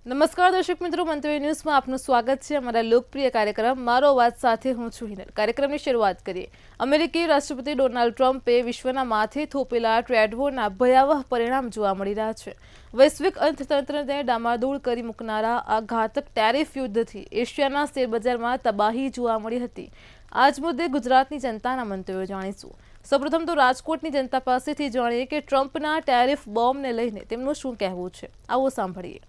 નમસ્કાર દર્શક મિત્રો, મંતવ્ય ન્યૂઝમાં આપનું સ્વાગત છે। અમારા લોકપ્રિય કાર્યક્રમ મારો અવાજ સાથે હું છું હિનલ। કાર્યક્રમની શરૂઆત કરીએ। અમેરિકી રાષ્ટ્રપતિ ડોનાલ્ડ ટ્રમ્પે વિશ્વના માથે થોપેલા ટ્રેડ વોરના ભયાવહ પરિણામ જોવા મળી રહ્યા છે। વૈશ્વિક અર્થતંત્રને ડામાડોળ કરી મૂકનારા આ ઘાતક ટેરિફ યુદ્ધથી એશિયાના શેરબજારમાં તબાહી જોવા મળી હતી। આજ મુદ્દે ગુજરાતની જનતાના મંતવ્યો જાણીશું। સૌપ્રથમ તો રાજકોટની જનતા પાસેથી જાણીએ કે ટ્રમ્પના ટેરિફ બોમ્બને લઈને તેમનું શું કહેવું છે। આવો સાંભળીએ।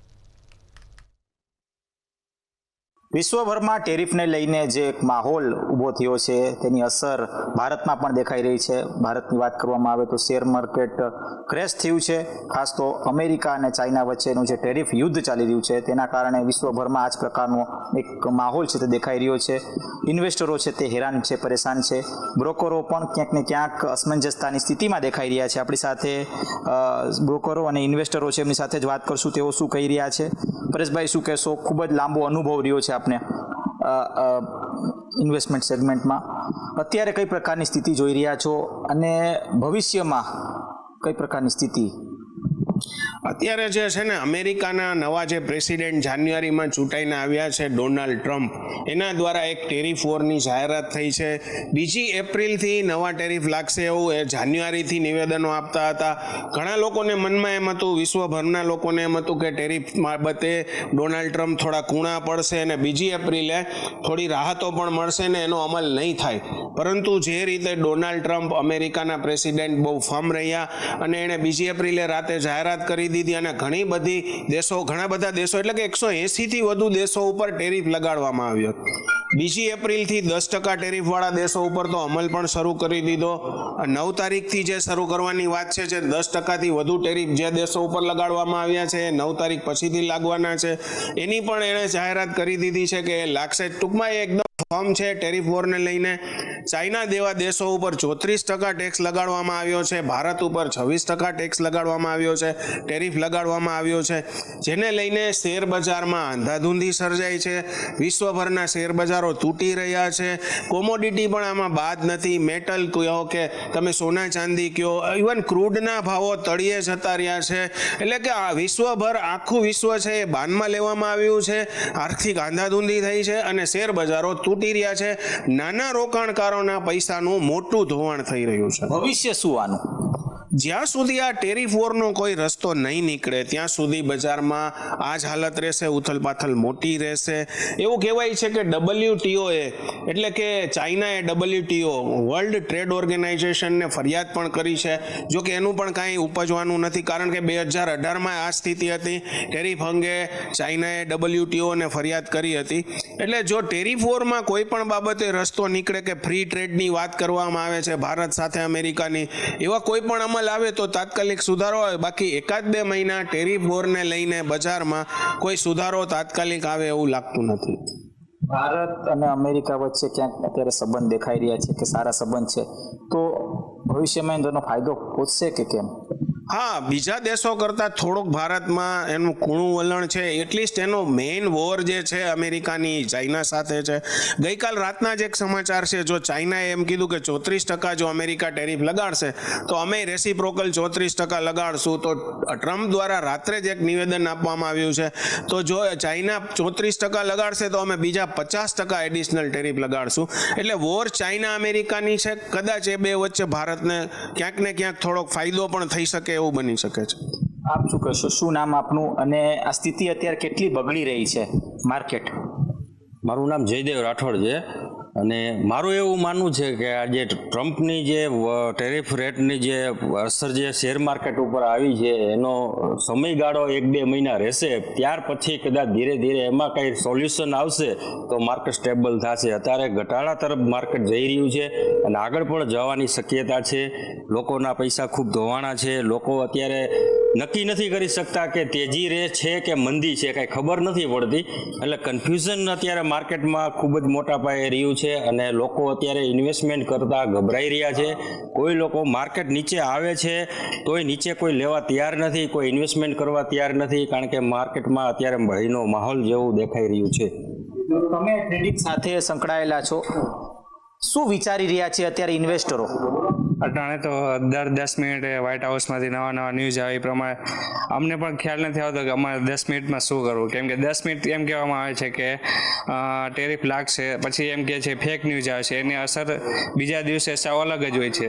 વિશ્વભરમાં ટેરિફને લઈને જે એક માહોલ ઊભો થયો છે તેની અસર ભારતમાં પણ દેખાઈ રહી છે। ભારતની વાત કરવામાં આવે તો શેર માર્કેટ ક્રેશ થયું છે। ખાસ તો અમેરિકા અને ચાઇના વચ્ચેનું જે ટેરિફ યુદ્ધ ચાલી રહ્યું છે તેના કારણે વિશ્વભરમાં આ જ પ્રકારનો એક માહોલ છે તે દેખાઈ રહ્યો છે। ઇન્વેસ્ટરો છે તે હેરાન છે, પરેશાન છે। બ્રોકરો પણ ક્યાંક ને ક્યાંક અસમંજસતાની સ્થિતિમાં દેખાઈ રહ્યા છે। આપણી સાથે બ્રોકરો અને ઇન્વેસ્ટરો છે, એમની સાથે જ વાત કરશું, તેઓ શું કહી રહ્યા છે। પરેશભાઈ, શું કહેશો? ખૂબ જ લાંબો અનુભવ રહ્યો છે આપને ઇન્વેસ્ટમેન્ટ સેગમેન્ટમાં। અત્યારે કઈ પ્રકારની સ્થિતિ જોઈ રહ્યા છો અને ભવિષ્યમાં કઈ પ્રકારની સ્થિતિ? અત્યારે જે છે ને, અમેરિકાના નવા જે પ્રેસિડેન્ટ જાન્યુઆરીમાં ચૂંટાઈને આવ્યા છે, ડોનાલ્ડ ટ્રમ્પ, એના દ્વારા એક ટેરિફ વોરની જાહેરાત થઈ છે। 2 એપ્રિલથી નવા ટેરિફ લાગશે એવું એ જાન્યુઆરીથી નિવેદનો આપતા હતા। ઘણા લોકોને મનમાં એમ હતું, વિશ્વભરના લોકોને એમ હતું કે ટેરિફ બાબતે ડોનાલ્ડ ટ્રમ્પ થોડા કૂણા પડશે અને 2 એપ્રિલે થોડી રાહતો પણ મળશે ને એનો અમલ નહીં થાય। પરંતુ જે રીતે ડોનાલ્ડ ટ્રમ્પ અમેરિકાના પ્રેસિડેન્ટ બહુ ફર્મ રહ્યા અને એણે 2 એપ્રિલે રાતે જાહેરાત કરી દીધી અને ઘણા બધા દેશો એટલે કે 180થી વધુ દેશો ઉપર ટેરિફ લગાડવામાં આવ્યો। 2 એપ્રિલથી 10% ટેરિફ વાળા દેશો ઉપર તો અમલ પણ શરૂ કરી દીધો। 9 તારીખથી જે શરૂ કરવાની વાત છે, જે 10%થી વધુ ટેરિફ જે દેશો ઉપર લગાડવામાં આવ્યા છે એ 9 તારીખ પછીથી લાગવાના છે, એની પણ એણે જાહેરાત કરી દીધી છે કે લાગશે। ટૂંકમાં એ એકદમ ફર્મ છે ટેરિફ વોરને લઈને। ચાઇના જેવા દેશો ઉપર 34% ટેક્સ લગાડવામાં આવ્યો છે, ભારત ઉપર 26% ટેક્સ લગાડવામાં આવ્યો છે, ટેરિફ લગાડવામાં આવ્યો છે, જેને લઈને શેર બજારમાં અંધાધૂંધી સર્જાઈ છે। વિશ્વભરના શેર બજારો તૂટી રહ્યા છે। કોમોડિટી પણ આમાં બાદ નથી। મેટલ કહો કે તમે સોના ચાંદી કહો, ઇવન ક્રૂડના ભાવો તળિયે જતા રહ્યા છે। એટલે કે આ વિશ્વભર, આખું વિશ્વ છે એ બાનમાં લેવામાં આવ્યું છે। આર્થિક અંધાધૂંધી થઈ છે અને શેર બજારો તૂટી રહ્યા છે। નાના રોકાણકારોના પૈસાનું મોટું ધોવાણ થઈ રહ્યું છે। ભવિષ્ય શું આનું? જ્યાં સુધી આ ટેરિફ વોરનો કોઈ રસ્તો નહીં નીકળે ત્યાં સુધી બજારમાં આ જ હાલત રહેશે, ઉથલપાથલ મોટી રહેશે। એવું કહેવાય છે કે WTOએ એટલે કે ચાઇનાએ WTO વર્લ્ડ ટ્રેડ ઓર્ગેનાઇઝેશનને ફરિયાદ પણ કરી છે। જો કે એનું પણ કાંઈ ઉપજવાનું નથી, કારણ કે 2018માં આ સ્થિતિ હતી। ટેરિફ અંગે ચાઇનાએ WTOને ફરિયાદ કરી હતી। એટલે જો ટેરિફ વોરમાં કોઈ પણ બાબતે રસ્તો નીકળે કે ફ્રી ટ્રેડની વાત કરવામાં આવે છે ભારત સાથે અમેરિકાની, એવા કોઈ પણ અમલ આવે તો તાત્કાલિક સુધારો આવે। બાકી 1-2 મહિના ટેરિફ વોરને લઈને બજારમાં કોઈ સુધારો તાત્કાલિક આવે એવું લાગતું નથી। ભારત અને અમેરિકા વચ્ચે ક્યાંક અત્યારે સંબંધ દેખાઈ રહ્યા છે કે સારા સંબંધ છે, તો ભવિષ્યમાં તેનો ફાયદો પહોંચશે કે કેમ? હા, બીજા દેશો કરતાં થોડુંક ભારતમાં એનું કૂણું વલણ છે। એટલીસ્ટ એનો મેઇન વોર જે છે અમેરિકાની ચાઇના સાથે છે। ગઈકાલ રાતના જ એક સમાચાર છે, જો ચાઇનાએ એમ કીધું કે 34% જો અમેરિકા ટેરિફ લગાડશે તો અમે રેસિપ્રોકલ 34% લગાડશું। તો ટ્રમ્પ દ્વારા રાત્રે જ એક નિવેદન આપવામાં આવ્યું છે, તો જો ચાઇના 34% લગાડશે તો અમે બીજા 50% એડિશનલ ટેરિફ લગાડશું। એટલે વોર ચાઇના અમેરિકાની છે। કદાચ એ બે વચ્ચે ભારતને ક્યાંક ને ક્યાંક થોડોક ફાયદો પણ થઈ શકે એવું બની શકે છે। આપ શું કહેશો? શું નામ આપનું અને આ સ્થિતિ અત્યારે કેટલી બગડી રહી છે માર્કેટ? મારું નામ જયદેવ રાઠોડ છે અને મારું એવું માનવું છે કે આ જે ટ્રમ્પની જે ટેરિફ રેટની જે અસર જે શેર માર્કેટ ઉપર આવી છે એનો સમયગાળો 1-2 મહિના રહેશે। ત્યાર પછી કદાચ ધીરે ધીરે એમાં કંઈ સોલ્યુશન આવશે તો માર્કેટ સ્ટેબલ થશે। અત્યારે ઘટાડા તરફ માર્કેટ જઈ રહ્યું છે અને આગળ પણ જવાની શક્યતા છે। લોકોના પૈસા ખૂબ ધોવાણા છે। લોકો અત્યારે નક્કી નથી કરી શકતા કે તેજી રહે છે કે મંદી છે, કાંઈ ખબર નથી પડતી। એટલે કન્ફ્યુઝન અત્યારે માર્કેટમાં ખૂબ જ મોટા પાયે રહ્યું છે અને લોકો અત્યારે ઇન્વેસ્ટમેન્ટ કરતા ગભરાઈ રહ્યા છે। કોઈ લોકો માર્કેટ નીચે આવે છે તોય નીચે કોઈ લેવા તૈયાર નથી, કોઈ ઇન્વેસ્ટમેન્ટ કરવા તૈયાર નથી, કારણ કે માર્કેટમાં અત્યારે ભયનો માહોલ જેવું દેખાઈ રહ્યું છે। તમે ટ્રેડિંગ સાથે સંકળાયેલા છો, શું વિચારી રહ્યા છે અત્યારે ઇન્વેસ્ટરો? અટાણે તો દર 10 મિનિટે વ્હાઇટ હાઉસમાંથી નવા ન્યૂઝ આવે એ પ્રમાણે અમને પણ ખ્યાલ નથી આવતો કે અમારે 10 મિનિટમાં શું કરવું, કેમ કે 10 મિનિટ એમ કહેવામાં આવે છે કે ટેરિફ લાગશે, પછી એમ કહે છે ફેક ન્યૂઝ આવે છે, એની અસર બીજા દિવસે સાવ અલગ જ હોય છે.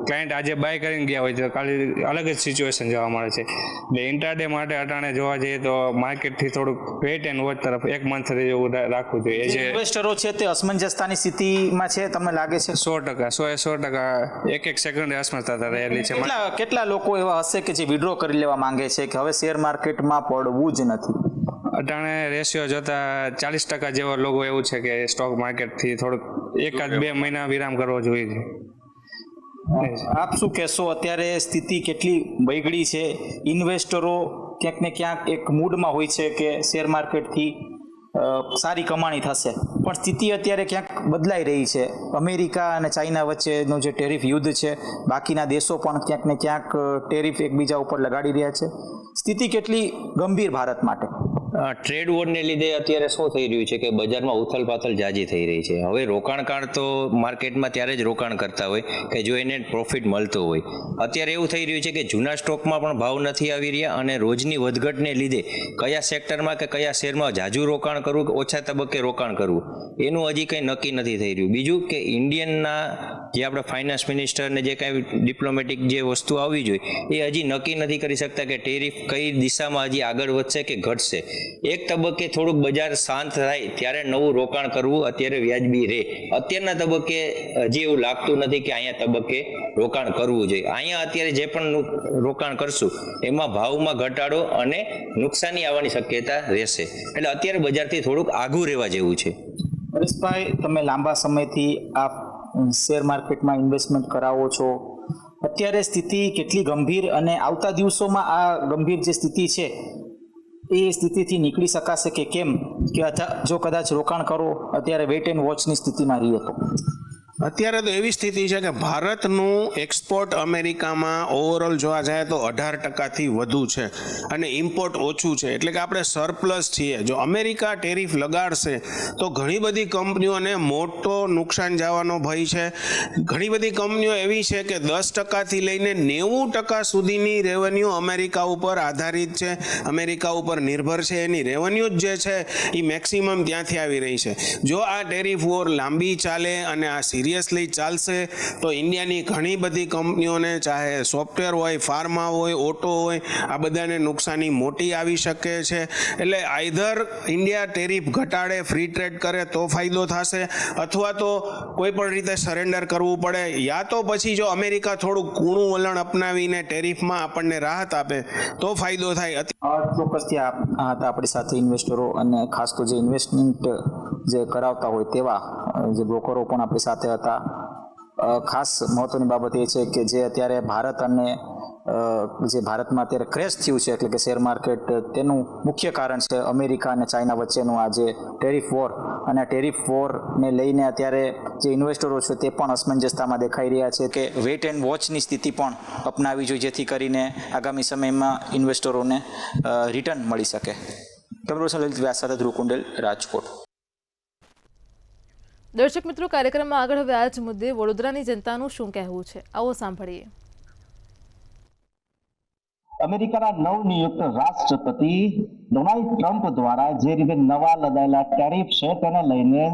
ક્લાયન્ટ આજે બાય કરીને ગયા હોય તો કાલે અલગ જ સિચ્યુએશન જોવા મળે છે. એટલે ઇન્ટ્રાડે માટે અટાણે જોવા જઈએ તો માર્કેટથી થોડુંક વેઇટ એન્ડ વોચ તરફ 1 મંથ જેવું રાખવું જોઈએ. જે ઇન્વેસ્ટરો છે તે અસમંજસતાની સ્થિતિમાં છે, તમને લાગે છે? 100% એક સેકન્ડ અસમંજસતા રહેલી છે. કેટલા લોકો એવા હશે કે જે વિડ્રો કરી લેવા માંગે છે કે હવે શેર માર્કેટમાં પડવું જ નથી? અટાણે રેશિયો જોતા 40% જેવા લોકો એવું છે કે સ્ટોક માર્કેટથી થોડુંક 1-2 મહિના વિરામ કરવો જોઈએ છે. આપ શું કહેશો, અત્યારે સ્થિતિ કેટલી બગડી છે? ઇન્વેસ્ટરો ક્યાંક ને ક્યાંક એક મૂડમાં હોય છે કે શેર માર્કેટથી સારી કમાણી થશે, પણ સ્થિતિ અત્યારે ક્યાંક બદલાઈ રહી છે. અમેરિકા અને ચાઇના વચ્ચેનો જે ટેરિફ યુદ્ધ છે, બાકીના દેશો પણ ક્યાંક ને ક્યાંક ટેરિફ એકબીજા ઉપર લગાડી રહ્યા છે. સ્થિતિ કેટલી ગંભીર ભારત માટે? ટ્રેડ વોરને લીધે અત્યારે શું થઈ રહ્યું છે કે બજારમાં ઉથલપાથલ જાજી થઈ રહી છે. હવે રોકાણકાર તો માર્કેટમાં ત્યારે જ રોકાણ કરતા હોય કે જો એને પ્રોફિટ મળતો હોય. અત્યારે એવું થઈ રહ્યું છે કે જૂના સ્ટોકમાં પણ ભાવ નથી આવી રહ્યા, અને રોજની વધઘટને લીધે કયા સેક્ટરમાં કે કયા શેરમાં જાજુ રોકાણ કરવું કે ઓછા તબક્કે રોકાણ કરવું એનું હજી કંઈ નક્કી નથી થઈ રહ્યું. બીજું કે ઇન્ડિયનના જે આપણે ફાઇનાન્સ મિનિસ્ટરને જે કાંઈ ડિપ્લોમેટિક જે વસ્તુ આવવી જોઈએ એ હજી નક્કી નથી કરી શકતા કે ટેરિફ કઈ દિશામાં હજી આગળ વધશે કે ઘટશે. એક તબક્કે થોડુંક બજાર શાંત થાય ત્યારે નવું રોકાણ કરવું અત્યારે વ્યાજબી રહે. અત્યારના તબક્કે હજી એવું લાગતું નથી કે અહીંયા તબક્કે રોકાણ કરવું જોઈએ. અહીંયા અત્યારે જે પણ રોકાણ કરશું એમાં ભાવમાં ઘટાડો અને નુકસાની આવવાની શક્યતા રહેશે. એટલે અત્યારે બજારથી થોડુંક આઘું રહેવા જેવું છે. પરેશભાઈ, તમે લાંબા સમયથી આ શેર માર્કેટમાં ઇન્વેસ્ટમેન્ટ કરાવો છો, અત્યારે સ્થિતિ કેટલી ગંભીર અને આવતા દિવસોમાં આ ગંભીર જે સ્થિતિ છે એ સ્થિતિથી નીકળી શકાશે કે કેમ? કે જો કદાચ રોકાણ કરો અત્યારે વેઇટ એન્ડ વોચની સ્થિતિમાં રહીએ તો? અત્યારે તો એવી સ્થિતિ છે કે ભારતનું એક્સપોર્ટ અમેરિકામાં ઓવરઓલ જોવા જાય તો 18%થી વધુ છે અને ઇમ્પોર્ટ ઓછું છે. એટલે કે આપણે સરપ્લસ છીએ. જો અમેરિકા ટેરિફ લગાડશે તો ઘણી બધી કંપનીઓને મોટો નુકસાન જવાનો ભય છે. ઘણી બધી કંપનીઓ એવી છે કે 10%થી લઈને 90% સુધીની રેવન્યુ અમેરિકા ઉપર આધારિત છે, અમેરિકા ઉપર નિર્ભર છે. એની રેવન્યુ જ જે છે એ મેક્સિમમ ત્યાંથી આવી રહી છે. જો આ ટેરિફ વોર લાંબી ચાલે અને આ સિરિયસલી ચાલશે તો ઇન્ડિયાની ઘણી બધી કંપનીઓને, ચાહે સોફ્ટવેર હોય, ફાર્મા હોય, ઓટો હોય, આ બધાને નુકસાની મોટી આવી શકે છે. એટલે આઈધર ઇન્ડિયા ટેરિફ ઘટાડે, ફ્રી ટ્રેડ કરે તો ફાયદો થશે, અથવા તો કોઈ પણ રીતે સરેન્ડર કરવું પડે, યા તો પછી જો અમેરિકા થોડું કૂણું વલણ અપનાવીને ટેરિફમાં આપણને રાહત આપે તો ફાયદો થાય. ચોક્કસથી આ હતા આપણી સાથે ઇન્વેસ્ટરો અને ખાસ તો જે ઇન્વેસ્ટમેન્ટ જે કરાવતા હોય તેવા જે બ્રોકરો પણ આપણી સાથે હતા. ખાસ મહત્વની બાબત એ છે કે જે અત્યારે ભારત અને જે ભારતમાં અત્યારે ક્રેશ થયું છે, એટલે કે શેર માર્કેટ, તેનું મુખ્ય કારણ છે અમેરિકા અને ચાઇના વચ્ચેનું આ જે ટેરિફ વોર. અને આ ટેરિફ વોરને લઈને અત્યારે જે ઇન્વેસ્ટરો છે તે પણ અસમંજસતામાં દેખાઈ રહ્યા છે કે વેઇટ એન્ડ વોચની સ્થિતિ પણ અપનાવી જોઈએ, જેથી કરીને આગામી સમયમાં ઇન્વેસ્ટરોને રિટર્ન મળી શકે. કેમેરા લલિત વ્યાસ સાથે ધ્રુવ કુંડેલ, રાજકોટ. દર્શક મિત્રો, કાર્યક્રમમાં આગળ હવે આ જ મુદ્દે વડોદરાની જનતાનું શું કહેવું છે, આવો સાંભળીએ. અમેરિકાના નવનિયુક્ત રાષ્ટ્રપતિ ડોનાલ્ડ ટ્રમ્પ દ્વારા જે રીતે નવા લદાયેલા ટેરિફ છે તેને લઈને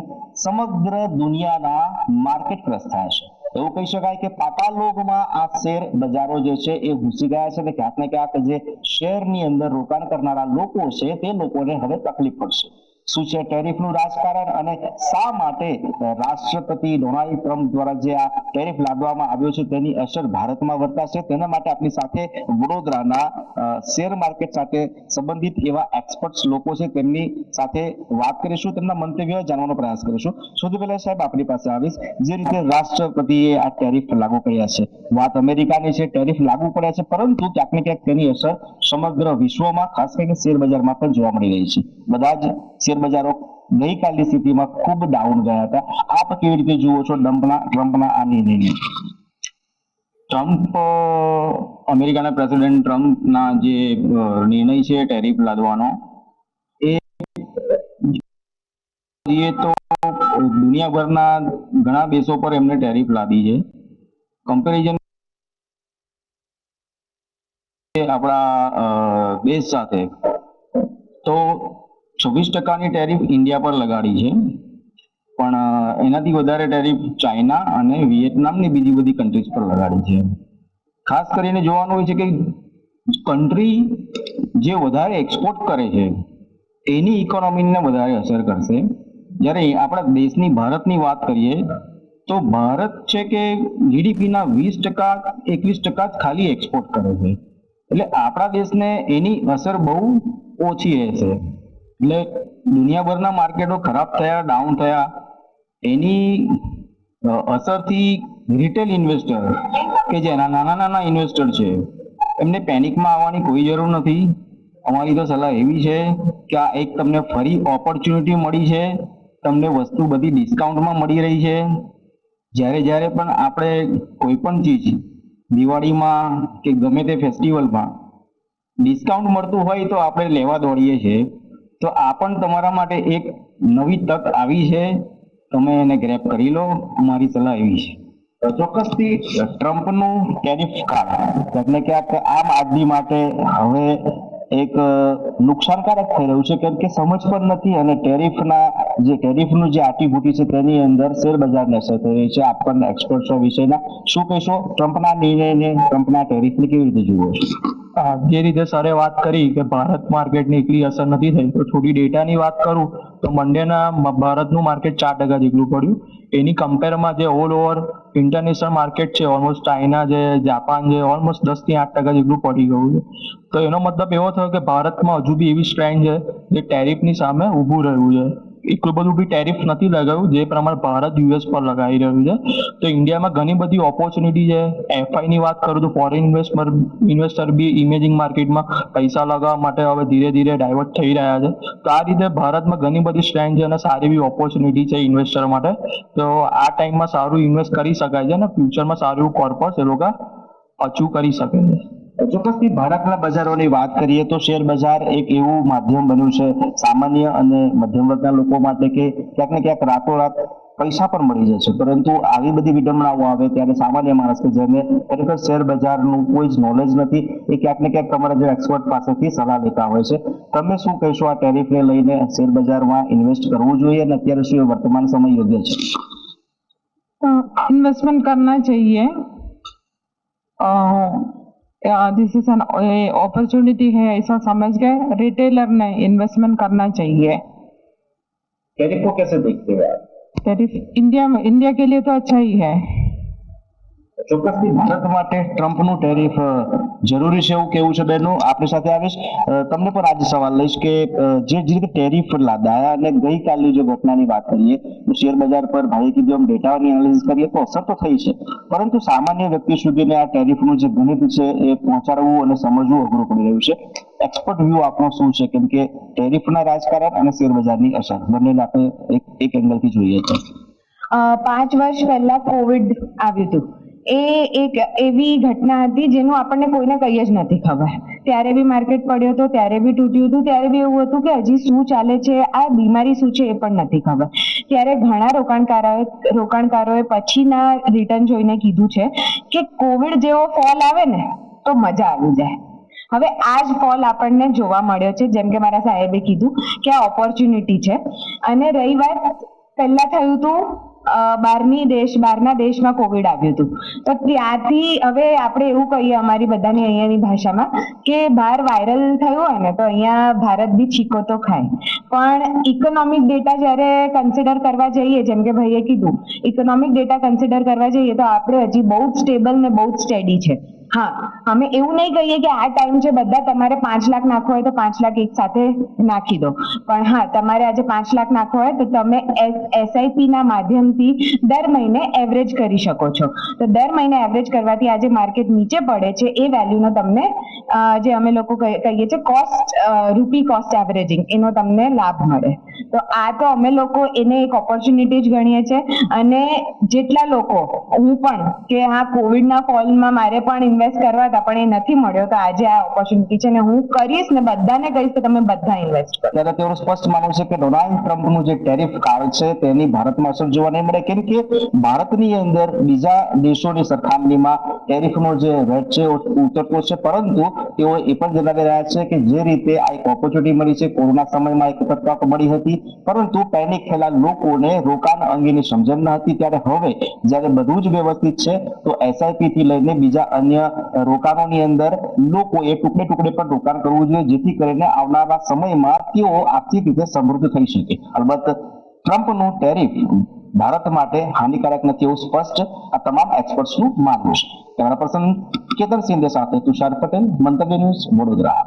સમગ્ર દુનિયાના માર્કેટ ક્રેશ થયા છે. એવું કહી શકાય કે પાતાલોકમાં આ શેર બજારો જે છે એ ઘૂસી ગયા છે. ક્યાંક ને ક્યાંક જે શેરની અંદર રોકાણ કરનારા લોકો છે તે લોકોને હવે તકલીફ પડશે. શું છે ટેરિફનું રાજકારણ અને શા માટે રાષ્ટ્રપતિ ડોનાલ્ડ ટ્રમ્પ દ્વારા જે આ ટેરિફ લાદવામાં આવ્યો છે તેની અસર ભારતમાં વર્તાશે, તેના માટે આપણી સાથે વડોદરાના શેર માર્કેટ સાથે સંબંધિત એવા એક્સપર્ટ્સ લોકો છે તેમની સાથે વાત કરીશું, તેમના મંતવ્ય જાણવાનો પ્રયાસ કરીશું. સૌથી પહેલા સાહેબ આપણી પાસે આવીશ, જે રીતે રાષ્ટ્રપતિએ આ ટેરિફ લાગુ કર્યા છે, વાત અમેરિકાની છે, ટેરિફ લાગુ પડ્યા છે, પરંતુ ક્યાંક ને ક્યાંક તેની અસર સમગ્ર વિશ્વમાં, ખાસ કરીને શેર બજારમાં પણ જોવા મળી રહી છે. બધા જ શેર બજારો ગઈકાલની સ્થિતિમાં ખૂબ ડાઉન ગયા હતા. આપ કેવી રીતે જુઓ છો ટ્રમ્પના આ નિર્ણયને? અમેરિકાના પ્રેસિડેન્ટ ટ્રમ્પના જે નિર્ણય છે ટેરિફ લાદવાનો, એ તો દુનિયાભરના ઘણા દેશો પર એમને ટેરિફ લાદી છે. કમ્પેરિઝન આપણા દેશ સાથે, તો 26% ટેરિફ ઇન્ડિયા પર લગાડી છે, પણ એનાથી વધારે ટેરિફ ચાઇના અને વિયેતનામની બીજી બધી કન્ટ્રીઝ પર લગાડી છે. ખાસ કરીને જોવાનું હોય છે કે કન્ટ્રી જે વધારે એક્સપોર્ટ કરે છે એની ઇકોનોમીને વધારે અસર કરશે. જ્યારે આપણા દેશની ભારતની વાત કરીએ તો ભારત છે કે જીડીપીના 20% 21% જ ખાલી એક્સપોર્ટ કરે છે. એટલે આપણા દેશને એની અસર બહુ ઓછી રહેશે. એટલે દુનિયાભરના માર્કેટો ખરાબ થયા, ડાઉન થયા, એની અસરથી રિટેલ ઇન્વેસ્ટર કે જેના નાના ઇન્વેસ્ટર છે એમને પેનિકમાં આવવાની કોઈ જરૂર નથી. અમારી તો સલાહ એવી છે કે આ એક તમને ફરી ઓપોર્ચ્યુનિટી મળી છે, તમને વસ્તુ બધી ડિસ્કાઉન્ટમાં મળી રહી છે. જ્યારે પણ આપણે કોઈ પણ ચીજ દિવાળીમાં કે ગમે તે ફેસ્ટિવલમાં ડિસ્કાઉન્ટ મળતું હોય તો આપણે લેવા દોડીએ છીએ. તો આ પણ તમારા માટે એક નવી તક આવી છે, તમે એને ગ્રેપ કરી લો. મારી સલાહ એવી છે. ચોક્કસથી ટ્રમ્પનું ટેરિફ ક્યાંક ને ક્યાંક આમ આદમી માટે હવે એક નુકસાનકારક થઈ રહ્યું છે, કેમ કે સમજ પણ નથી અને ટેરિફનું જે આટીભૂટી છે તેની અંદર શેર બજારને અસર થઈ રહી છે. આપણને એક્સપર્ટ્સો વિશેના શું કહેશો? ટ્રમ્પના નિર્ણયને, ટ્રમ્પના ટેરિફને કેવી રીતે જુઓ છો? જે રીતે સરે વાત કરી કે ભારત માર્કેટની એટલી અસર નથી થઈ, તો થોડી ડેટાની વાત કરું તો મંડેના ભારતનું માર્કેટ 4% જેટલું પડ્યું. એની કમ્પેરમાં જે ઓલ ઓવર ઇન્ટરનેશનલ માર્કેટ છે, ઓલમોસ્ટ ચાઇના છે, જાપાન છે, ઓલમોસ્ટ 10 થી 8% જેટલું પડી ગયું છે. તો એનો મતલબ એવો થયો કે ભારતમાં હજુ બી એવી સ્ટ્રેન્થ છે જે ટેરિફની સામે ઊભું રહ્યું છે. એટલું બધું બી ટેરિફ નથી લગાવ્યું જે પ્રમાણે ભારત યુએસ પર લગાવી રહ્યું છે. તો ઇન્ડિયામાં ઘણી બધી ઓપોર્ચ્યુનિટી છે. એફઆઈની વાત કરું તો ફોરેન ઇન્વેસ્ટર બી ઇમેજિંગ માર્કેટમાં પૈસા લગાવવા માટે હવે ધીરે ધીરે ડાયવર્ટ થઈ રહ્યા છે. તો આ રીતે ભારતમાં ઘણી બધી સ્ટ્રેન્થ છે અને સારી એવી ઓપોર્ચ્યુનિટી છે ઇન્વેસ્ટર માટે. તો આ ટાઈમમાં સારું ઇન્વેસ્ટ કરી શકાય છે અને ફ્યુચરમાં સારું એવું કોર્પસ એ લોકો અચીવ કરી શકે છે. ચોક્કસથી ભારતના બજારોની વાત કરીએ તો શેર બજાર એક એવું માધ્યમ બન્યું છે સામાન્ય અને મધ્યમ વર્ગના લોકો માટે કે ક્યાંક ને ક્યાંક રાતોરાત પૈસા પણ મળી જાય છે. પરંતુ આવી બધી વિડંબણાઓ આવે ત્યારે સામાન્ય માણસ કે જેને ખરેખર શેર બજારનું કોઈ જ નોલેજ નથી, એ ક્યાંક ને ક્યાંક તમારા જે એક્સપર્ટ પાસેથી સલાહ લેતા હોય છે. તમે શું કહેશો આ ટેરિફને લઈને? શેર બજારમાં ઇન્વેસ્ટ કરવું જોઈએ અને અત્યારે શું વર્તમાન સમય યોગ્ય છે? इन्वेस्टमेंट करना चाहिए. दिस इज एन अपॉर्चुनिटी है ऐसा समझ के रिटेलर ने इन्वेस्टमेंट करना चाहिए. टेरिफ को कैसे देखते हो आप? टैरिफ इंडिया के लिए तो अच्छा ही है. ચોક્કસથી ભારત માટે ટ્રમ્પનું ટેરિફ જરૂરી છે એવું કેવું છે બેનો? આપણી સાથે આવીશ. તમને પણ આજે સવાલ લઈશ કે જે રીતે ટેરિફ લાદાયા અને ગઈકાલની જો ઘટનાની વાત કરીએ તો શેર બજાર પર ભાઈએ કીધું એમ ડેટાની એનાલિસિસ કરીએ તો અસર તો થઈ છે, પરંતુ સામાન્ય વ્યક્તિ સુધીને આ ટેરિફનું જે ગણિત છે એ પહોંચાડવું અને સમજવું અઘરું પડી રહ્યું છે. એક્સપર્ટ વ્યૂ આપણો શું છે? કેમ કે ટેરિફના રાજકારણ અને શેર બજારની અસર બંનેને આપણે એક એંગલથી જોઈએ છે. 5 વર્ષ પહેલા કોવિડ આવ્યું હતું. એ એક એવી ઘટના હતી જેનું આપણને કોઈને કંઈ જ નથી ખબર. ત્યારે બી માર્કેટ પડ્યો હતો, ત્યારે બી તૂટ્યું હતું, ત્યારે બી એવું હતું કે હજી શું ચાલે છે, આ બીમારી શું છે એ પણ નથી ખબર. ત્યારે ઘણા રોકાણકારોએ પછીના રિટર્ન જોઈને કીધું છે કે કોવિડ જેવો ફોલ આવે ને તો મજા આવી જાય. હવે આ જ ફોલ આપણને જોવા મળ્યો છે. જેમ કે મારા સાહેબે કીધું કે આ ઓપોર્ચ્યુનિટી છે. અને રહી વાત, પહેલા થયું હતું બહારના દેશમાં કોવિડ આવ્યું હતું, તો ત્યાંથી હવે આપણે એવું કહીએ અમારી બધાની અહીંયાની ભાષામાં કે બહાર વાયરલ થયું હોય ને તો અહીંયા ભારત બી છીકો તો ખાય. પણ ઇકોનોમિક ડેટા જ્યારે કન્સિડર કરવા જઈએ, જેમ કે ભાઈએ કીધું, ઇકોનોમિક ડેટા કન્સિડર કરવા જઈએ તો આપણે હજી બહુ જ સ્ટેબલ ને બહુ જ સ્ટેડી છે. હા, અમે એવું નહીં કહીએ કે આ ટાઈમ છે બધા તમારે 5 લાખ નાખવો હોય તો 5 લાખ એક સાથે નાખી દો, પણ હા, તમારે આજે 5 લાખ નાખવો હોય તો તમે એસઆઈપી ના માધ્યમથી દર મહિને એવરેજ કરી શકો છો. તો દર મહિને એવરેજ કરવાથી આજે માર્કેટ નીચે પડે છે એ વેલ્યુનો તમને જે અમે લોકો કહીએ છીએ કોસ્ટ રૂપી કોસ્ટ એવરેજિંગ એનો તમને લાભ મળે. તો આ તો અમે લોકો એને એક ઓપોર્ચ્યુનિટી જ ગણીએ છીએ. અને જેટલા લોકો, હું પણ કે હા કોવિડના ફોલમાં મારે પણ ઇન્વેસ્ટ કરવા હતા પણ એ નથી મળ્યો, તો આજે આ ઓપોર્ચ્યુનિટી છે ને હું કરીશ ને બધાને કહીશ કે તમે બધા ઇન્વેસ્ટ કરો. ત્યારે તેઓનું સ્પષ્ટ માનવું છે કે ડોનાલ્ડ ટ્રમ્પનું જે ટેરિફ કાર્ડ છે તેની ભારતમાં અસર જોવા નહીં મળે, કેમ કે ભારતની અંદર બીજા દેશોની સરખામણીમાં ટેરિફનો જે રેટ છે ઉતરતો છે. પરંતુ તેઓ એ પણ જણાવી રહ્યા છે કે જે રીતે આ એક ઓપોર્ચ્યુનિટી મળી છે, કોરોના સમયમાં એક તક મળી હતી, પરંતુ પેનિક થયેલા લોકોને રોકાણ અંગેની સમજણ ન હતી. ત્યારે હવે જ્યારે બધું જ વ્યવસ્થિત છે તો એસઆઈપી થી લઈને બીજા અન્ય રોકાણોની અંદર લોકોએ ટુકડે ટુકડે પર રોકાણ કરવું જોઈએ, જેથી કરીને આવનારા સમયમાં તેઓ આર્થિક રીતે સમૃદ્ધ થઈ શકે. અલબત્ત ટ્રમ્પનું ટેરિફ ભારત માટે હાનિકારક નથી એવું સ્પષ્ટ આ તમામ એક્સપર્ટ્સનું માનવું છે. કેમેરા પર્સન કેતન સિંધે સાથે તુષાર પટેલ, મંતવ્ય ન્યૂઝ, વડોદરા.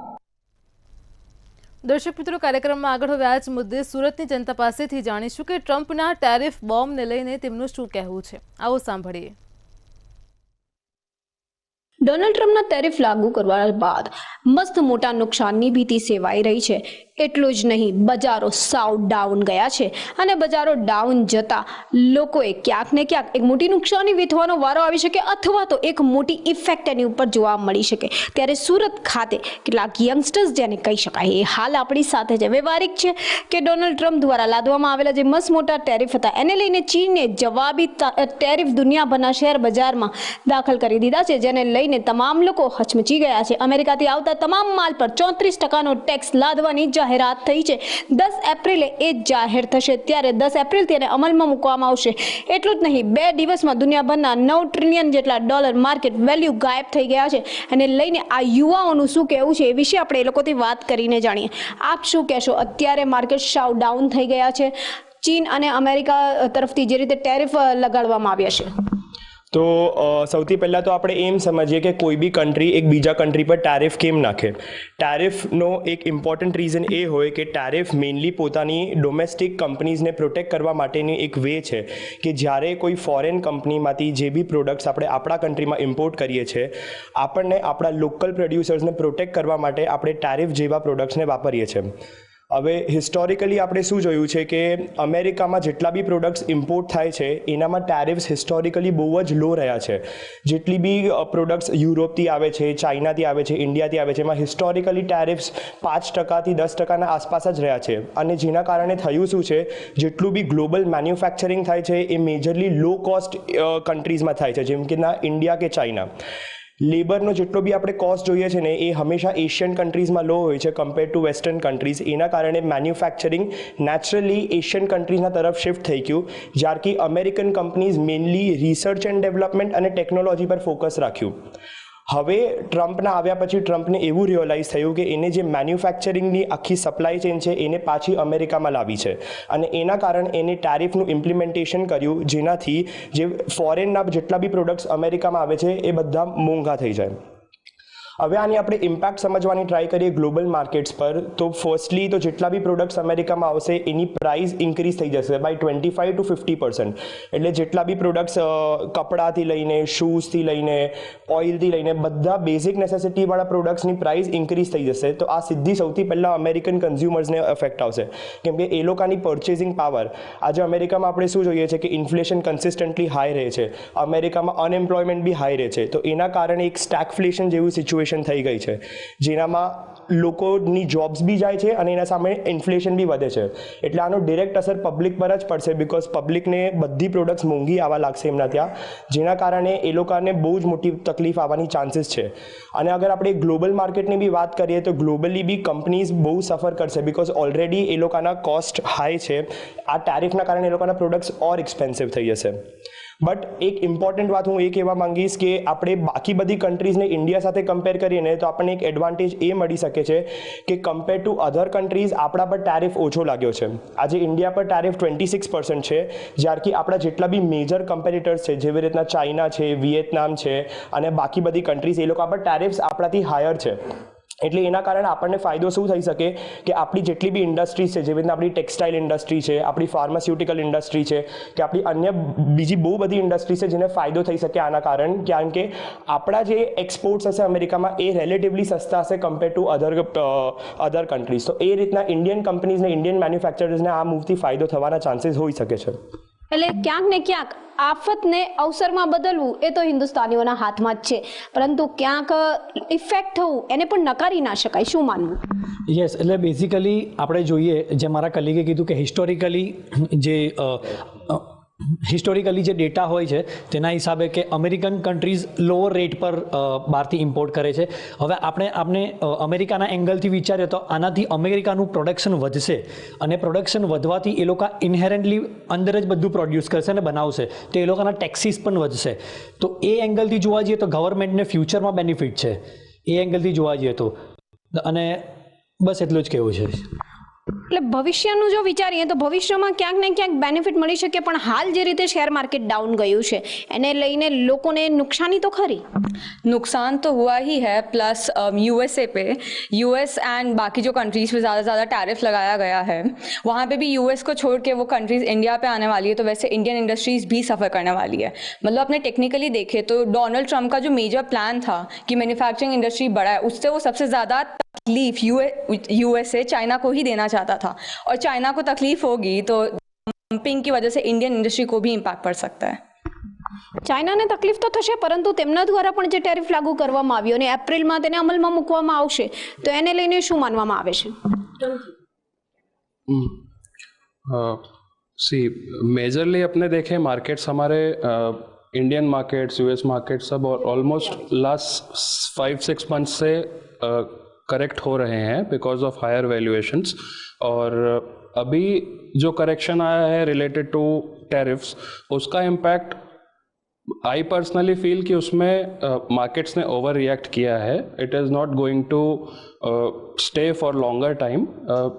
દર્શક મિત્રો, કાર્યક્રમમાં આગળ હવે આ જ મુદ્દે સુરતની જનતા પાસેથી જાણીશું કે ટ્રમ્પના ટેરિફ બોમ્બને લઈને તેમનું શું કહેવું છે. આવો સાંભળીએ. ડોનાલ્ડ ટ્રમ્પના ટેરિફ લાગુ કરવા બાદ મસ્ત મોટા નુકસાનની ભીતિ સેવાઈ રહી છે. એટલું જ નહીં, બજારો સાવ ડાઉન ગયા છે અને બજારો ડાઉન જતા લોકોએ ક્યાંક ને ક્યાંક એક મોટી નુકસાની વેઠવાનો વારો આવી શકે અથવા તો એક મોટી ઇફેક્ટ એની ઉપર જોવા મળી શકે. ત્યારે સુરત ખાતે કેટલાક યંગસ્ટર્સ જેને કહી શકાય એ હાલ આપણી સાથે છે. વ્યવહારિક છે કે ડોનાલ્ડ ટ્રમ્પ દ્વારા લાદવામાં આવેલા જે મસ્ત મોટા ટેરિફ હતા એને લઈને ચીને જવાબી ટેરિફ દુનિયાભરના શેર બજારમાં દાખલ કરી દીધા છે, જેને લઈને તમામ લોકો હચમચી ગયા છે. અમેરિકાથી આવતા તમામ માલ પર 34% ટેક્સ લાદવાની જાહેરાત થઈ છે. 10 એપ્રિલે એ જાહેર થશે. ત્યારે 10 એપ્રિલથી એને અમલમાં મૂકવામાં આવશે. એટલું જ નહીં, 2 દિવસમાં દુનિયાભરના 9 ટ્રિલિયન જેટલા ડોલર માર્કેટ વેલ્યુ ગાયબ થઈ ગયા છે. અને લઈને આ યુવાઓનું શું કહેવું છે એ વિશે આપણે એ લોકોથી વાત કરીને જાણીએ. આપ શું કહેશો? અત્યારે માર્કેટ સાવ ડાઉન થઈ ગયા છે ચીન અને અમેરિકા તરફથી જે રીતે ટેરિફ લગાડવામાં આવ્યા છે. તો સૌથી પહેલાં તો આપણે એમ સમજીએ કે કોઈ બી કન્ટ્રી એક બીજા કન્ટ્રી પર ટેરિફ કેમ નાખે. ટેરિફનો એક ઇમ્પોર્ટન્ટ રીઝન એ હોય કે ટેરિફ મેઇનલી પોતાની ડોમેસ્ટિક કંપનીઝને પ્રોટેક્ટ કરવા માટેની એક વે છે કે જ્યારે કોઈ ફોરેન કંપનીમાંથી જે બી પ્રોડક્ટ્સ આપણે આપણા કન્ટ્રીમાં ઇમ્પોર્ટ કરીએ છીએ, આપણને આપણા લોકલ પ્રોડ્યુસર્સને પ્રોટેક્ટ કરવા માટે આપણે ટેરિફ જેવા પ્રોડક્ટ્સને વાપરીએ છીએ. હવે હિસ્ટોરિકલી આપણે શું જોયું છે કે અમેરિકામાં જેટલા બી પ્રોડક્ટ્સ ઇમ્પોર્ટ થાય છે એનામાં ટેરિફ્સ હિસ્ટોરિકલી બહુ જ લો રહ્યા છે. જેટલી બી પ્રોડક્ટ્સ યુરોપથી આવે છે, ચાઇનાથી આવે છે, ઇન્ડિયાથી આવે છે, એમાં હિસ્ટોરિકલી ટેરિફ્સ 5%થી 10%ના આસપાસ જ રહ્યા છે. અને જેના કારણે થયું શું છે, જેટલું બી ગ્લોબલ મેન્યુફેક્ચરિંગ થાય છે એ મેજરલી લો કોસ્ટ કન્ટ્રીઝમાં થાય છે, જેમ કે ના ઇન્ડિયા કે ચાઇના. લેબરનો જેટલો બી આપણે કોસ્ટ જોઈએ છે ને એ હંમેશા એશિયન કન્ટ્રીઝમાં લો હોય છે કમ્પેર ટુ વેસ્ટર્ન કન્ટ્રીઝ. એના કારણે મેન્યુફેક્ચરિંગ નેચરલી એશિયન કન્ટ્રીઝના તરફ શિફ્ટ થઈ ગયું, જ્યારથી American companies mainly research and development અને ટેકનોલોજી પર ફોકસ રાખ્યું. હવે ટ્રમ્પના આવ્યા પછી ટ્રમ્પને એવું રિયલાઇઝ થયું કે એને જે મેન્યુફેક્ચરિંગની આખી સપ્લાય ચેઇન છે એને પાછી અમેરિકામાં લાવી છે અને એના કારણે એને ટેરિફનું ઇમ્પ્લિમેન્ટેશન કર્યું, જેનાથી જે ફોરેનના જેટલા બી પ્રોડક્ટ્સ અમેરિકામાં આવે છે એ બધા મોંઘા થઈ જાય. હવે આની આપણે ઇમ્પેક્ટ સમજવાની ટ્રાય કરીએ ગ્લોબલ માર્કેટ્સ પર. તો ફર્સ્ટલી તો જેટલા બી પ્રોડક્ટ્સ અમેરિકામાં આવશે એની પ્રાઇસ ઇન્ક્રીઝ થઈ જશે બાય 25 to 50%. એટલે જેટલા બી પ્રોડક્ટ્સ કપડાથી લઈને, શૂઝથી લઈને, ઓઇલથી લઈને બધા બેઝિક નેસેસિટીવાળા પ્રોડક્ટ્સની પ્રાઇસ ઇન્ક્રીઝ થઈ જશે. તો આ સીધી સૌથી પહેલાં અમેરિકન કન્ઝ્યુમર્સને અફેક્ટ આવશે, કેમ કે એ લોકોની પર્ચેસિંગ પાવર, આજે અમેરિકામાં આપણે શું જોઈએ છે કે ઇન્ફ્લેશન કન્સિસ્ટન્ટલી હાઈ રહે છે, અમેરિકામાં અનએમ્પ્લોયમેન્ટ બી હાઈ રહે છે. તો એના કારણે એક સ્ટેગફ્લેશન જેવું સિચ્યુએશન થઈ ગઈ છે, જેનામાં લોકોની જોબ્સ બી જાય છે અને એના સામે ઇન્ફ્લેશન બી વધે છે. એટલે આનો ડિરેક્ટ અસર પબ્લિક પર જ પડશે, બિકોઝ પબ્લિકને બધી પ્રોડક્ટ્સ મોંઘી આવવા લાગશે એમના ત્યાં, જેના કારણે એ લોકોને બહુ જ મોટી તકલીફ આવવાની ચાન્સીસ છે. અને અગર આપણે ગ્લોબલ માર્કેટની બી વાત કરીએ તો ગ્લોબલી બી કંપનીઝ બહુ સફર કરશે, બિકોઝ ઓલરેડી એ લોકોના કોસ્ટ હાઈ છે. આ ટેરિફના કારણે એ લોકોના પ્રોડક્ટ્સ ઓર એક્સપેન્સિવ થઈ જશે. બટ એક ઇમ્પોર્ટન્ટ વાત હું એ કહેવા માંગીશ કે આપણે બાકી બધી કન્ટ્રીઝને ઇન્ડિયા સાથે કમ્પેર કરીએ ને તો આપણને એક એડવાન્ટેજ એ મળી શકે છે કે કમ્પેર ટુ અધર કન્ટ્રીઝ આપણા પર ટેરિફ ઓછો લાગ્યો છે. આજે ઇન્ડિયા પર ટેરિફ 26% છે, જ્યારથી આપણા જેટલા બી મેજર કમ્પેરિટર્સ છે, જેવી રીતના ચાઇના છે, વિયેતનામ છે અને બાકી બધી કન્ટ્રીઝ, એ લોકો પર ટેરિફ્સ આપણાથી હાયર છે. એટલે એના કારણે આપણને ફાયદો શું થઈ શકે કે આપણી જેટલી બી ઇન્ડસ્ટ્રીઝ છે, જેવી રીતના આપણી ટેક્સટાઇલ ઇન્ડસ્ટ્રી છે, આપણી ફાર્માસ્યુટિકલ ઇન્ડસ્ટ્રી છે, કે આપણી અન્ય બીજી બહુ બધી ઇન્ડસ્ટ્રી છે જેને ફાયદો થઈ શકે આના કારણ કે આપણા જે એક્સપોર્ટ્સ હશે અમેરિકામાં એ રિલેટિવલી સસ્તા હશે કમ્પેર ટુ અધર કન્ટ્રીઝ. તો એ રીતના ઇન્ડિયન કંપનીઝને, ઇન્ડિયન મેન્યુફેક્ચરર્સને આ મૂવથી ફાયદો થવાના ચાન્સીસ હોઈ શકે છે. એટલે ક્યાંક ને ક્યાંક આફતને અવસરમાં બદલવું એ તો હિન્દુસ્તાનીઓના હાથમાં જ છે, પરંતુ ક્યાંક ઇફેક્ટ થવું એને પણ નકારી ના શકાય. શું માનવું? યસ, એટલે બેઝિકલી આપણે જોઈએ, જે મારા કલીગે કીધું કે હિસ્ટોરિકલી જે ડેટા હોય છે તેના હિસાબે કે અમેરિકન કન્ટ્રીઝ લોઅર રેટ પર બહારથી ઇમ્પોર્ટ કરે છે. હવે આપણે અમેરિકાના એંગલથી વિચારીએ તો આનાથી અમેરિકાનું પ્રોડક્શન વધશે, અને પ્રોડક્શન વધવાથી એ લોકો ઇનહેરન્ટલી અંદર જ બધું પ્રોડ્યુસ કરશે અને બનાવશે, તો એ લોકોના ટેક્સીસ પણ વધશે. તો એ એંગલથી જોવા જઈએ તો ગવર્મેન્ટને ફ્યુચરમાં બેનિફિટ છે, એ એંગલથી જોવા જઈએ તો. અને બસ એટલું જ કહેવું છે. એટલે ભવિષ્યનું જો વિચારીએ તો ભવિષ્યમાં ક્યાંક ને ક્યાંક બેનિફિટ મળી શકે, પણ હાલ જે રીતે શેર માર્કેટ ડાઉન ગયું છે એને લઈને લોકોને नुकसानी तो खरी, नुकसान तो हुआ ही है. प्लस यूएसए पे, यूएस एंड बाकी जो कंट्रीज पे ज़्यादा टैरिफ लगाया गया है, वहाँ पे भी यूएस को छोड़ के वो कंट्रीज इंडिया पे आने वाली है, तो वैसे इंडियन इंडस्ट्रीज भी सफ़र करने वाली है. मतलब अपने टेक्निकली देखें तो डोनाल्ड ट्रंप का जो मेजर प्लान था कि मैन्युफैक्चरिंग इंडस्ट्री बढ़ाए, उससे वो सबसे ज़्यादा तकलीफ यूएसए चाइना को ही देना चाहता था, और चाइना को तकलीफ होगी तो डंपिंग की वजह से इंडियन इंडस्ट्री को भी इम्पैक्ट पड़ सकता है. ચાઇનાને તકલીફ તો થશે, પરંતુ તેમના દ્વારા પણ જે ટેરિફ લાગુ કરવામાં આવ્યો અને એપ્રિલમાં તેને અમલમાં મૂકવામાં આવશે, તો એને લઈને શું માનવામાં આવે છે? सी मेजरली अपने देखें मार्केट्स हमारे इंडियन मार्केट्स, यूएस मार्केट सब ऑलमोस्ट लास्ट 5-6 मंथ से करेक्ट हो रहे हैं बिकॉज ऑफ हायर वैल्यूएशंस. और अभी जो करेक्शन आया है रिलेटेड टू टैरिफ्स, उसका इम्पैक्ट आई पर्सनली फील कि उसमें मार्केट्स ने ओवर रिएक्ट किया है. It is not going to stay for longer time.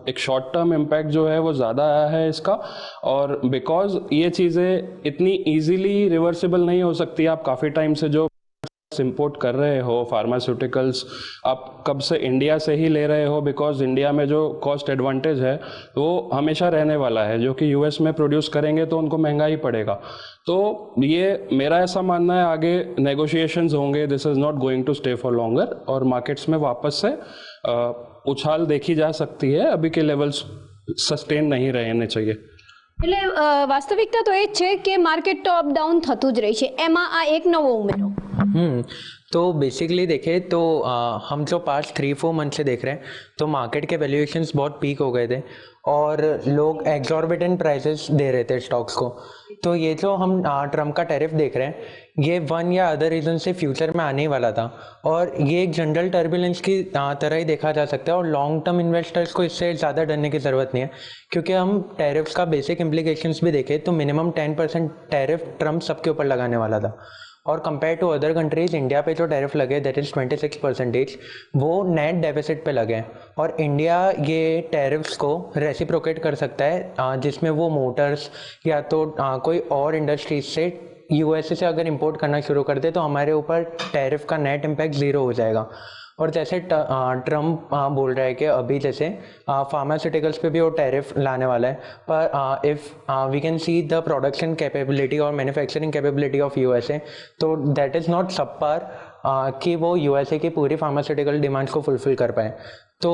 एक शॉर्ट टर्म इम्पैक्ट जो है वो ज़्यादा आया है इसका, और बिकॉज ये चीज़ें इतनी ईजीली रिवर्सिबल नहीं हो सकती. आप काफ़ी टाइम से जो इम्पोर्ट कर रहे हो फार्मास्यूटिकल्स, आप कब से इंडिया से ही ले रहे हो, बिकॉज इंडिया में जो कॉस्ट एडवांटेज है वो हमेशा रहने वाला है. जो कि यूएस में प्रोड्यूस करेंगे तो उनको महंगा ही पड़ेगा. तो ये मेरा ऐसा मानना है, आगे नेगोशिएशंस होंगे. This is not going to stay for longer, और मार्केट्स में वापस से उछाल देखी जा सकती है. अभी के लेवल्स सस्टेन नहीं रहने चाहिए. એટલે વાસ્તવિકતા તો એ જ છે કે માર્કેટ તો અપ ડાઉન થતું જ રહી છે, એમાં આ એક નવો ઉમેરો. तो बेसिकली देखें तो हम जो पास्ट 3-4 मंथ से देख रहे हैं तो मार्केट के वैल्यूएशंस बहुत पीक हो गए थे और लोग एग्जॉर्बिटेंट प्राइसेस दे रहे थे स्टॉक्स को. तो ये जो हम ट्रम्प का टैरिफ देख रहे हैं, ये वन या अदर रीज़न से फ्यूचर में आने ही वाला था, और ये एक जनरल टर्बुलेंस की तरह ही देखा जा सकता है. और लॉन्ग टर्म इन्वेस्टर्स को इससे ज़्यादा डरने की ज़रूरत नहीं है, क्योंकि हम टैरिफ्स का बेसिक इम्प्लीकेशंस भी देखें तो मिनिमम 10% टैरिफ ट्रम्प सबके ऊपर लगाने वाला था. और compare to other countries, India पे जो टैरिफ लगे दैट इज़ 26%, वो नेट डेफिसिट पे लगे हैं. और इंडिया ये टैरिफ्स को रेसिप्रोकेट कर सकता है, जिसमें वो मोटर्स या तो कोई और इंडस्ट्रीज से यूएसए से अगर इंपोर्ट करना शुरू कर दे तो हमारे ऊपर टैरिफ का नेट इम्पैक्ट 0 हो जाएगा. और जैसे ट्रम्प बोल रहा है कि अभी जैसे फार्मास्यूटिकल्स पे भी वो टैरिफ लाने वाला है, पर if we can see the production capability और मैन्युफैक्चरिंग कैपेबिलिटी ऑफ यूएसए, तो that is not subpar कि वो यूएसए की पूरी फार्मास्यूटिकल डिमांड्स को फुलफिल कर पाए. तो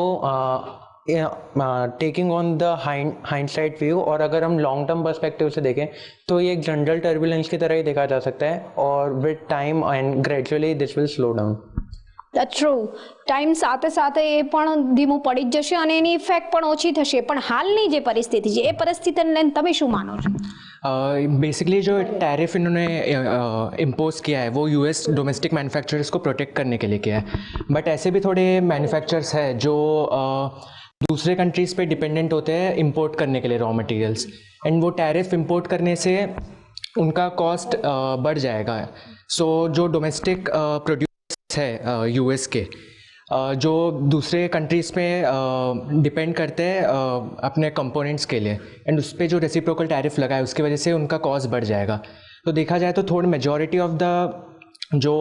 taking on the hindsight view, और अगर हम लॉन्ग टर्म पर्सपेक्टिव से देखें तो ये एक जनरल टर्बुलेंस की तरह ही देखा जा सकता है, और with time and gradually this will slow down. That's true. Time સાથે સાથે એ પણ ધીમું પડી જ જશે અને એની ઇફેક્ટ પણ ઓછી થશે. પણ હાલની જે પરિસ્થિતિ છે એ પરિસ્થિતિને લઈને તમે શું માનો છો? बेसिकली जो टैरिफ इन्होंने इम्पोज किया है वो यूएस डोमेस्टिक मैन्युफैक्चरर्स को प्रोटेक्ट करने के लिए किया है. बट ऐसे भी थोड़े मैन्युफैक्चरर्स हैं जो दूसरे कंट्रीज़ पे डिपेंडेंट होते हैं इंपोर्ट करने के लिए रॉ मटेरियल्स, एंड वो टैरिफ इंपोर्ट करने से उनका कॉस्ट बढ़ जाएगा. सो जो डोमेस्टिक प्रोड्यूस है यूएस के, जो दूसरे कंट्रीज़ पे डिपेंड करते हैं अपने कंपोनेंट्स के लिए, एंड उस पर जो रेसिप्रोकल टैरिफ लगा है उसकी वजह से उनका कॉस्ट बढ़ जाएगा. तो देखा जाए तो थोड़ी मेजॉरिटी ऑफ द जो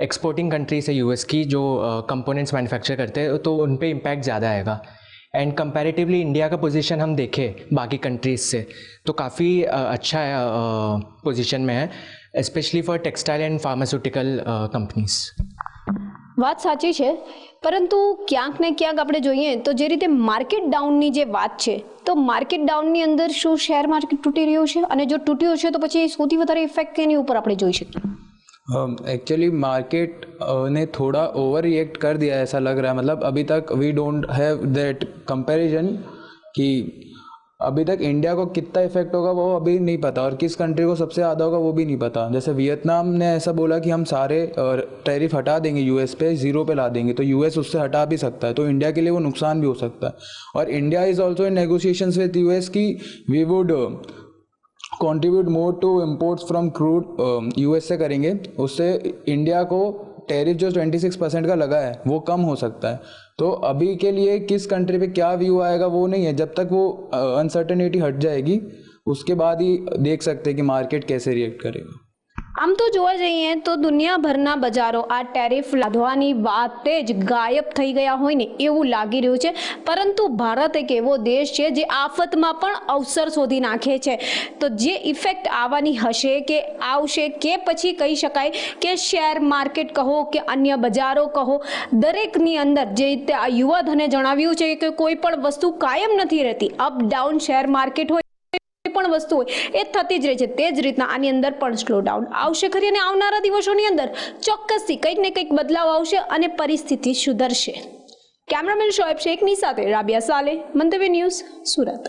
एक्सपोर्टिंग कंट्रीज है यूएस की, जो कंपोनेंट्स मैन्युफैक्चर करते हैं, तो उन पे इम्पैक्ट ज़्यादा आएगा। एंड कंपैरेटिवली इंडिया का पोजीशन हम देखें बाकी कंट्रीज से तो काफ़ी अच्छा पोजीशन में है, specially for textile and pharmaceutical companies. વાત સાચી છે, પરંતુ ક્યાંક ને ક્યાંક આપણે જોઈએ તો જે રીતે માર્કેટ ડાઉનની જે વાત છે, તો માર્કેટ ડાઉનની અંદર શું શેર માર્કેટ તૂટી રહ્યું છે, અને જો તૂટ્યું છે તો પછી સૌથી વધારે ઇફેક્ટ એની ઉપર આપણે જોઈ શકીએ? एक्चुअली मार्केट ने थोड़ा ओवर रिएक्ट कर दिया ऐसा लग रहा है। मतलब अभी तक we don't have that comparison कि अभी तक इंडिया को कितना इफेक्ट होगा वो अभी नहीं पता, और किस कंट्री को सबसे ज़्यादा होगा वो भी नहीं पता। जैसे वियतनाम ने ऐसा बोला कि हम सारे टैरिफ हटा देंगे यूएस पे, 0 पे ला देंगे, तो यूएस उससे हटा भी सकता है, तो इंडिया के लिए वो नुकसान भी हो सकता है। और India is also in negotiations with US की we would contribute more to imports from crude US से करेंगे, उससे इंडिया को टैरिफ जो 26% का लगा है वो कम हो सकता है। तो अभी के लिए किस कंट्री पे क्या व्यू आएगा वो नहीं है, जब तक वो अनसर्टेनिटी हट जाएगी उसके बाद ही देख सकते हैं कि मार्केट कैसे रिएक्ट करेगा। આમ તો જોવા જઈએ તો દુનિયાભરના બજારો આ ટેરિફ લાદવાની વાતે જ ગાયબ થઈ ગયા હોય ને એવું લાગી રહ્યું છે, પરંતુ ભારત એક એવો દેશ છે જે આફતમાં પણ અવસર શોધી નાખે છે। તો જે ઇફેક્ટ આવવાની હશે કે આવશે, કે પછી કહી શકાય કે શેર માર્કેટ કહો કે અન્ય બજારો કહો, દરેકની અંદર જે રીતે આ યુવા ધને જણાવ્યું છે કે કોઈ પણ વસ્તુ કાયમ નથી રહેતી, અપ ડાઉન શેર માર્કેટ હોય પણ વસ્તુ હોય એ થતી જ રહે છે, તે જ રીતના આની અંદર પણ સ્લો ડાઉન આવશે ખરી, અને આવનારા દિવસોની અંદર ચોક્કસથી કંઈક ને કંઈક બદલાવ આવશે અને પરિસ્થિતિ સુધરશે। કેમેરામેન શોએબ શેખની સાથે રાબિયા સાલે, મંતવ્ય ન્યૂઝ, સુરત।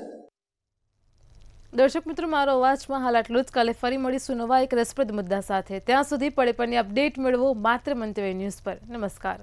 દર્શક મિત્રો, મારો અવાજમાં હાલ આટલું જ। કાલે ફરી મળીશું નવા એક રસપ્રદ મુદ્દા સાથે। ત્યાં સુધી પડે પડની અપડેટ મેળવો માત્ર મંતવ્ય ન્યૂઝ પર। નમસ્કાર।